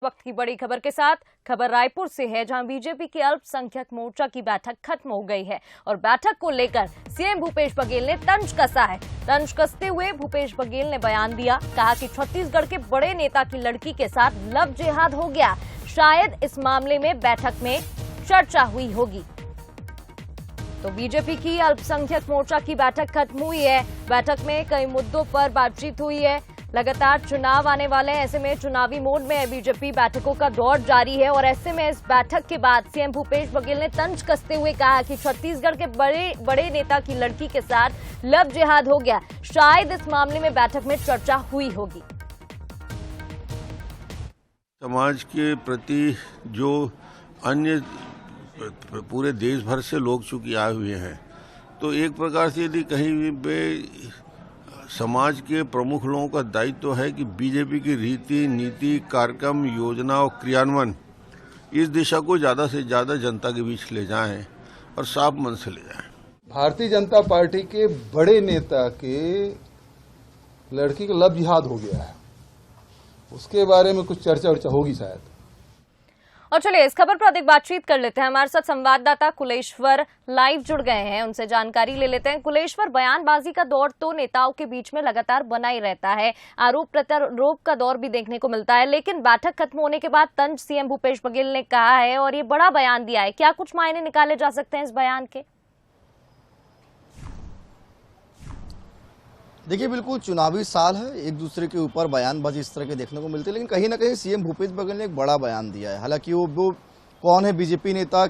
वक्त की बड़ी खबर के साथ खबर रायपुर से है, जहां बीजेपी की अल्पसंख्यक मोर्चा की बैठक खत्म हो गई है और बैठक को लेकर सीएम भूपेश बघेल ने तंज कसा है। तंज कसते हुए भूपेश बघेल ने बयान दिया, कहा कि छत्तीसगढ़ के बड़े नेता की लड़की के साथ लव जिहाद हो गया। शायद इस मामले में बैठक में चर्चा हुई होगी। तो बीजेपी की अल्पसंख्यक मोर्चा की बैठक खत्म हुई है। बैठक में कई मुद्दों पर बातचीत हुई है। लगातार चुनाव आने वाले हैं, ऐसे में चुनावी मोड में है बीजेपी। बैठकों का दौर जारी है और ऐसे में इस बैठक के बाद सीएम भूपेश बघेल ने तंज कसते हुए कहा कि छत्तीसगढ़ के बड़े नेता की लड़की के साथ लव जिहाद हो गया। शायद इस मामले में बैठक में चर्चा हुई होगी। समाज के प्रति जो अन्य पूरे देश भर से लोग चूंकि आए हुए हैं, तो एक प्रकार से यदि कहीं पे समाज के प्रमुख लोगों का दायित्व है कि बीजेपी की रीति नीति कार्यक्रम योजना और क्रियान्वयन इस दिशा को ज्यादा से ज्यादा जनता के बीच ले जाएं और साफ मन से ले जाएं। भारतीय जनता पार्टी के बड़े नेता के लड़की का लव जिहाद हो गया है, उसके बारे में कुछ चर्चा होगी शायद। और चलिए इस खबर पर अधिक बातचीत कर लेते हैं। हमारे साथ संवाददाता कुलेश्वर लाइव जुड़ गए हैं, उनसे जानकारी ले लेते हैं। कुलेश्वर, बयानबाजी का दौर तो नेताओं के बीच में लगातार बना ही रहता है, आरोप प्रत्यारोप का दौर भी देखने को मिलता है, लेकिन बैठक खत्म होने के बाद तंज सीएम भूपेश बघेल ने कहा है और ये बड़ा बयान दिया है। क्या कुछ मायने निकाले जा सकते हैं इस बयान के? देखिए, बिल्कुल चुनावी साल है, एक दूसरे के ऊपर बयानबाजी इस तरह के देखने को मिलती है, लेकिन कहीं ना कहीं सीएम भूपेश बघेल ने एक बड़ा बयान दिया है। हालांकि वो कौन है बीजेपी नेता,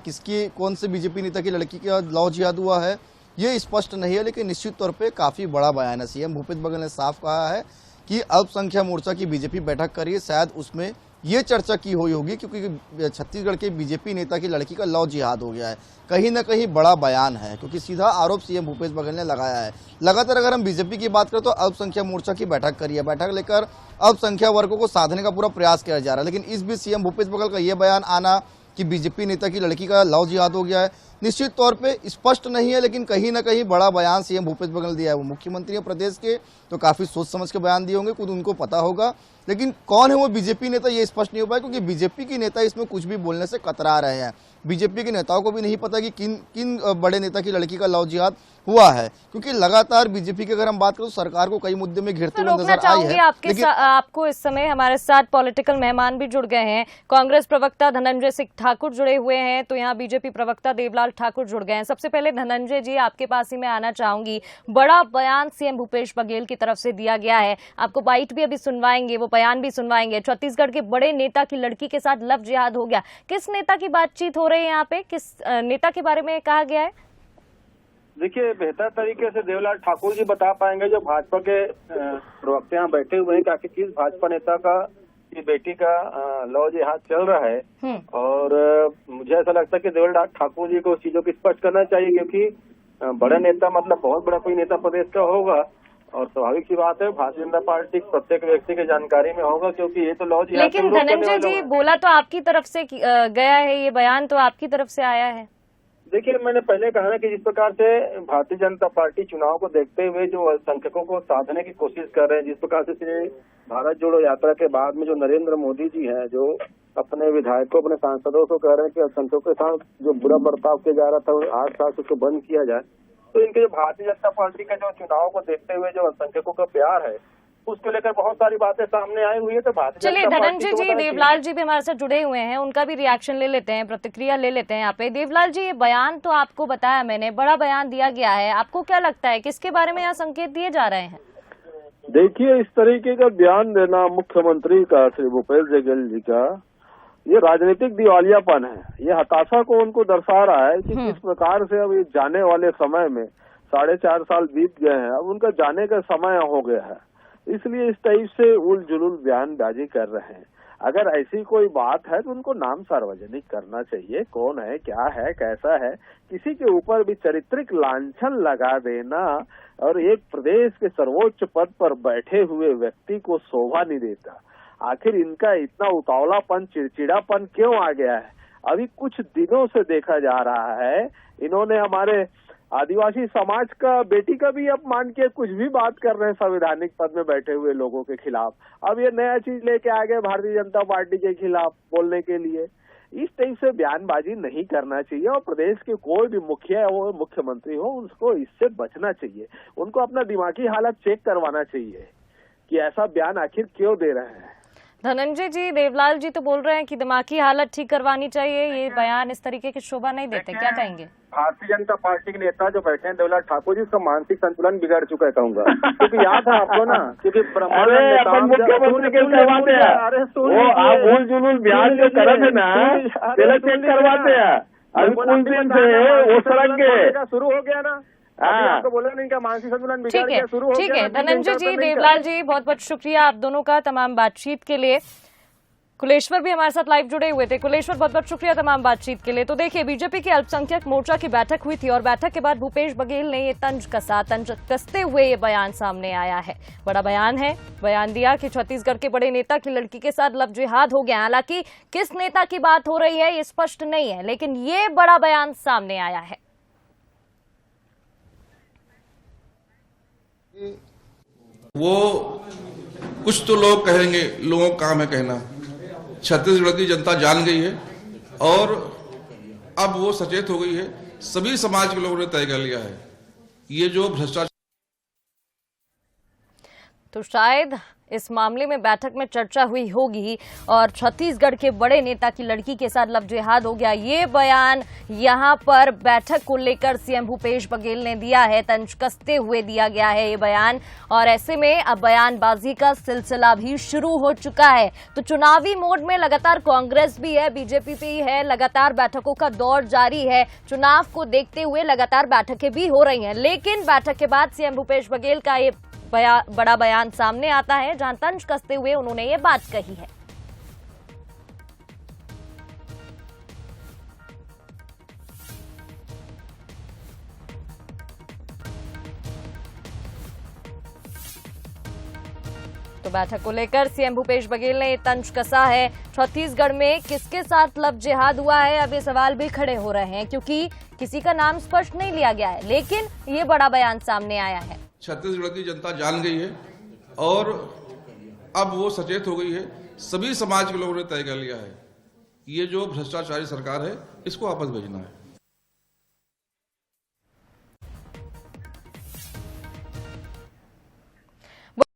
कौन से बीजेपी नेता की लड़की का लव जिहाद हुआ है, ये स्पष्ट नहीं है, लेकिन निश्चित तौर पे काफी बड़ा बयान है। सीएम भूपेश बघेल ने साफ कहा है कि अल्पसंख्यक मोर्चा की बीजेपी बैठक करी है, शायद उसमें ये चर्चा की हुई होगी, क्योंकि छत्तीसगढ़ के बीजेपी नेता की लड़की का लव जिहाद हो गया है। कहीं ना कहीं बड़ा बयान है, क्योंकि सीधा आरोप सीएम भूपेश बघेल ने लगाया है। लगातार अगर हम बीजेपी की बात करें तो अल्पसंख्यक मोर्चा की बैठक करी है, बैठक लेकर अल्पसंख्यक वर्गों को साधने का पूरा प्रयास किया जा रहा है, लेकिन इस बीच सीएम भूपेश बघेल का यह बयान आना कि बीजेपी नेता की लड़की का लव जिहाद हो गया है, निश्चित तौर पे स्पष्ट नहीं है, लेकिन कहीं ना कहीं बड़ा बयान सीएम भूपेश बघेल दिया है। वो मुख्यमंत्री है प्रदेश के, तो काफी सोच समझ के बयान दिए होंगे, खुद उनको पता होगा, लेकिन कौन है वो बीजेपी नेता ये स्पष्ट नहीं हो पाया, क्योंकि बीजेपी के नेता इसमें कुछ भी बोलने से कतरा रहे हैं। बीजेपी के नेताओं को भी नहीं पता कि किन बड़े नेता की लड़की का लव जिहाद हुआ है, क्योंकि लगातार बीजेपी की अगर हम बात करें तो सरकार को कई मुद्दे में घिरते हुए नजर आई है। आपको इस समय हमारे साथ पॉलिटिकल मेहमान भी जुड़ गए हैं। कांग्रेस प्रवक्ता धनंजय सिंह ठाकुर जुड़े हुए हैं, तो यहाँ बीजेपी प्रवक्ता देवलाल ठाकुर जुड़ गए हैं। सबसे पहले धनंजय जी, आपके पास ही मैं आना चाहूंगी। बड़ा बयान सीएम भूपेश बघेल की तरफ से दिया गया है, आपको बाइट भी अभी सुनवाएंगे, वो बयान भी सुनवाएंगे। छत्तीसगढ़ के बड़े नेता की लड़की के साथ लव जिहाद हो गया, किस नेता की बातचीत हो रही है यहाँ पे, किस नेता के बारे में कहा गया है? देखिए, बेहतर तरीके से देवलाल ठाकुर जी बता पाएंगे, जो भाजपा के प्रवक्ता यहाँ बैठे हुए हैं, कि किस भाजपा नेता का की बेटी का लव जिहाद चल रहा है। और मुझे ऐसा लगता है कि देवलाल ठाकुर जी को उस चीजों को स्पष्ट करना चाहिए, क्योंकि बड़ा नेता मतलब बहुत बड़ा कोई नेता प्रदेश का होगा, और स्वाभाविक सी बात है भारतीय जनता पार्टी प्रत्येक व्यक्ति की जानकारी में होगा, क्योंकि ये तो लव जिहाद। लेकिन धनंजय जी, बोला तो आपकी तरफ से गया है, ये बयान तो आपकी तरफ से आया है। देखिए, मैंने पहले कहा ना कि जिस प्रकार से भारतीय जनता पार्टी चुनाव को देखते हुए जो अल्पसंख्यकों को साधने की कोशिश कर रहे हैं, जिस प्रकार से भारत जोड़ो यात्रा के बाद में जो नरेंद्र मोदी जी हैं, जो अपने विधायकों, अपने सांसदों को कह रहे हैं कि अल्पसंख्यकों के साथ जो बुरा बर्ताव किया जा रहा था 8 साल से उसको बंद किया जाए, तो इनके जो भारतीय जनता पार्टी के जो चुनाव को देखते हुए जो अल्पसंख्यकों का प्यार है, उसको लेकर बहुत सारी बातें सामने आई हुई है। तो चलिए धनंजय जी, देवलाल जी भी हमारे साथ जुड़े हुए हैं, उनका भी रिएक्शन ले लेते हैं, प्रतिक्रिया ले लेते हैं यहाँ पे। देवलाल जी, ये बयान तो आपको बताया मैंने, बड़ा बयान दिया गया है, आपको क्या लगता है किसके बारे में यहाँ संकेत दिए जा रहे हैं? देखिए, इस तरीके का बयान देना मुख्यमंत्री का, श्री भूपेश बघेल जी का, ये राजनीतिक दिवालियापन है। ये हताशा को उनको दर्शा रहा है कि किस प्रकार से अब ये जाने वाले समय में 4.5 साल बीत गए हैं, अब उनका जाने का समय हो गया है, इसलिए इस टाइप से उल जुलूल बयानबाजी कर रहे हैं। अगर ऐसी कोई बात है तो उनको नाम सार्वजनिक करना चाहिए, कौन है, क्या है, कैसा है। किसी के ऊपर भी चारित्रिक लांछन लगा देना और एक प्रदेश के सर्वोच्च पद पर बैठे हुए व्यक्ति को शोभा नहीं देता। आखिर इनका इतना उतावलापन, चिड़चिड़ापन क्यों आ गया है? अभी कुछ दिनों से देखा जा रहा है, इन्होंने हमारे आदिवासी समाज का बेटी का भी अपमान के कुछ भी बात कर रहे हैं संवैधानिक पद में बैठे हुए लोगों के खिलाफ। अब ये नया चीज लेके आ गए भारतीय जनता पार्टी के खिलाफ बोलने के लिए। इस टाइप से बयानबाजी नहीं करना चाहिए और प्रदेश के कोई भी मुखिया हो, मुख्यमंत्री हो, उसको इससे बचना चाहिए। उनको अपना दिमागी हालत चेक करवाना चाहिए कि ऐसा बयान आखिर क्यों दे रहे हैं। धनंजय जी, देवलाल जी तो बोल रहे हैं कि दिमागी हालत ठीक करवानी चाहिए, ये बयान इस तरीके की शोभा नहीं देते, क्या कहेंगे? भारतीय जनता पार्टी के नेता जो बैठे हैं देवलाल ठाकुर जी, उसका मानसिक संतुलन बिगड़ चुका है कहूंगा। क्योंकि याद है आपको ना, क्योंकि मुख्यमंत्री के करवाते हैं वो आप भूल जुलूल बिहार जो करत है ना, पहले चेक करवाते हैं। अभी कुछ दिन से वो सड़क के शुरू हो गया ना, आपको बोला नहीं क्या मानसिक संतुलन बिगड़ गया, शुरू हो गया। ठीक है धनंजय जी, देवलाल जी, बहुत बहुत शुक्रिया आप दोनों का तमाम बातचीत के लिए। कुलेश्वर भी हमारे साथ लाइव जुड़े हुए थे। कुलेश्वर, बहुत बहुत शुक्रिया तमाम बातचीत के लिए। तो देखिए, बीजेपी की अल्पसंख्यक मोर्चा की बैठक हुई थी और बैठक के बाद भूपेश बघेल ने ये तंज कसते हुए ये बयान सामने आया है। बड़ा बयान है, बयान दिया कि छत्तीसगढ़ के बड़े नेता की लड़की के साथ लव जिहाद हो गया। हालांकि किस नेता की बात हो रही है ये स्पष्ट नहीं है, लेकिन ये बड़ा बयान सामने आया है। वो कुछ तो लोग कहेंगे, लोगों का काम है कहना। छत्तीसगढ़ की जनता जान गई है और अब वो सचेत हो गई है। सभी समाज के लोगों ने तय कर लिया है ये जो भ्रष्टाचार। तो शायद इस मामले में बैठक में चर्चा हुई होगी और छत्तीसगढ़ के बड़े नेता की लड़की के साथ लव जिहाद हो गया, ये बयान यहां पर बैठक को लेकर सीएम भूपेश बघेल ने दिया है। तंज कसते हुए दिया गया है ये बयान और ऐसे में अब बयानबाजी का सिलसिला भी शुरू हो चुका है। तो चुनावी मोड में लगातार कांग्रेस भी है, बीजेपी भी है, लगातार बैठकों का दौर जारी है। चुनाव को देखते हुए लगातार बैठकें भी हो रही हैं, लेकिन बैठक के बाद सीएम भूपेश बघेल का ये बड़ा बयान सामने आता है जहां तंज कसते हुए उन्होंने ये बात कही है। तो बैठक को लेकर सीएम भूपेश बघेल ने तंज कसा है। छत्तीसगढ़ में किसके साथ लव जिहाद हुआ है, अब ये सवाल भी खड़े हो रहे हैं क्योंकि किसी का नाम स्पष्ट नहीं लिया गया है, लेकिन ये बड़ा बयान सामने आया है। छत्तीसगढ़ की जनता जान गई है और अब वो सचेत हो गई है। सभी समाज के लोगों ने तय कर लिया है ये जो भ्रष्टाचारी सरकार है इसको वापस भेजना है।